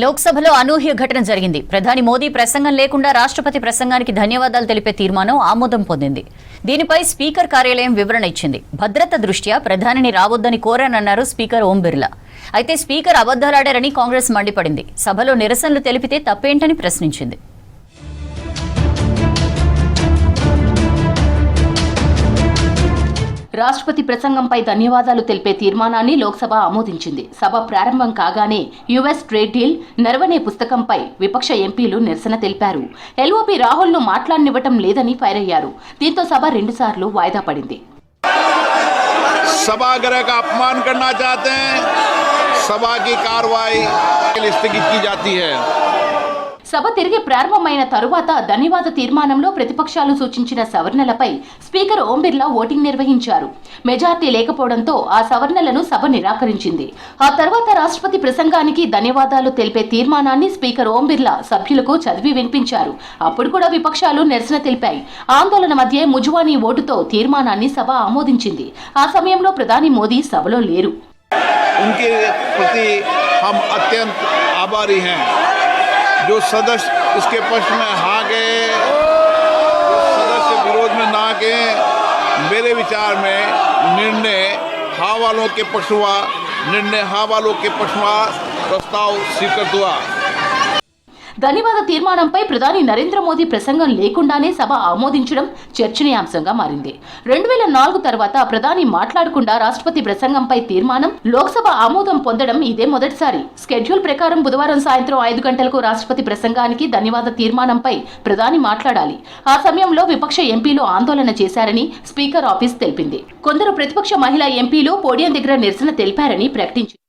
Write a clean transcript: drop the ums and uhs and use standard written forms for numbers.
లోక్సభలో అనూహ్య ఘటన జరిగింది. ప్రధాని మోదీ ప్రసంగం లేకుండా రాష్ట్రపతి ప్రసంగానికి ధన్యవాదాలు తెలిపే తీర్మానం ఆమోదం పొందింది. దీనిపై స్పీకర్ కార్యాలయం వివరణ ఇచ్చింది. భద్రత దృష్ట్యా ప్రధానిని రావొద్దని కోరానన్నారు స్పీకర్ ఓం బిర్లా. అయితే స్పీకర్ అబద్దాలాడారని కాంగ్రెస్ మండిపడింది. సభలో నిరసనలు తెలిపితే తప్పేంటని ప్రశ్నించింది. రాష్ట్రపతి ప్రసంగంపై ధన్యవాదాలు తెలిపే తీర్మానాన్ని లోక్సభ ఆమోదించింది. సభ ప్రారంభం కాగానే యుఎస్ ట్రేడ్ డీల్ నెరవనే పుస్తకంపై విపక్ష ఎంపీలు నిరసన తెలిపారు. ఎల్ఓపి రాహుల్ను మాట్లాడనివ్వటం లేదని ఫైర్ అయ్యారు. దీంతో సభ 2 సార్లు వాయిదా పడింది. सभागृह का अपमान करना चाहते हैं, सभा की कार्रवाई स्थगित की जाती है. సభ తిరిగి ప్రారంభమైన తరువాత ధన్యవాద తీర్మానంలో ప్రతిపక్షాలు సూచించిన సవరణలపై స్పీకర్ ఓం బిర్లా ఓటింగ్ నిర్వహించారు. మెజార్టీ లేకపోవడంతో ఆ సవరణలను సభ నిరాకరించింది. ఆ తర్వాత రాష్ట్రపతి ప్రసంగానికి ధన్యవాదాలు తెలిపే తీర్మానాన్ని స్పీకర్ ఓం బిర్లా సభ్యులకు చదివి వినిపించారు. అప్పుడు కూడా విపక్షాలు నిరసన తెలిపాయి. ఆందోళన మధ్య ముజువానీ ఓటుతో తీర్మానాన్ని సభ ఆమోదించింది. ఆ సమయంలో ప్రధాని మోదీ సభలో లేరు. उनके प्रति हम अत्यंत आभारी हैं. जो सदस्य इसके पक्ष में हाँ गए, सदस्य विरोध में ना गए. मेरे विचार में निर्णय हाँ वालों के पक्ष हुआ, निर्णय हाँ वालों के पक्ष हुआ, प्रस्ताव स्वीकृत हुआ. ధన్యవాద తీర్మానంపై ప్రధాని నరేంద్ర మోదీ ప్రసంగం లేకుండానే సభ ఆమోదించడం చర్చనీయాంశంగా మారింది. 2004 తర్వాత ప్రధాని మాట్లాడకుండా రాష్ట్రపతి ప్రసంగంపై తీర్మానం లోక్సభ ఆమోదం పొందడం ఇదే మొదటిసారి. స్కెడ్యూల్ ప్రకారం బుధవారం సాయంత్రం 5 గంటలకు రాష్ట్రపతి ప్రసంగానికి ధన్యవాద తీర్మానంపై ప్రధాని మాట్లాడాలి. ఆ సమయంలో విపక్ష ఎంపీలు ఆందోళన చేశారని స్పీకర్ ఆఫీస్ తెలిపింది. కొందరు ప్రతిపక్ష మహిళా ఎంపీలు పోడియం దగ్గర నిరసన తెలిపారని ప్రకటించింది.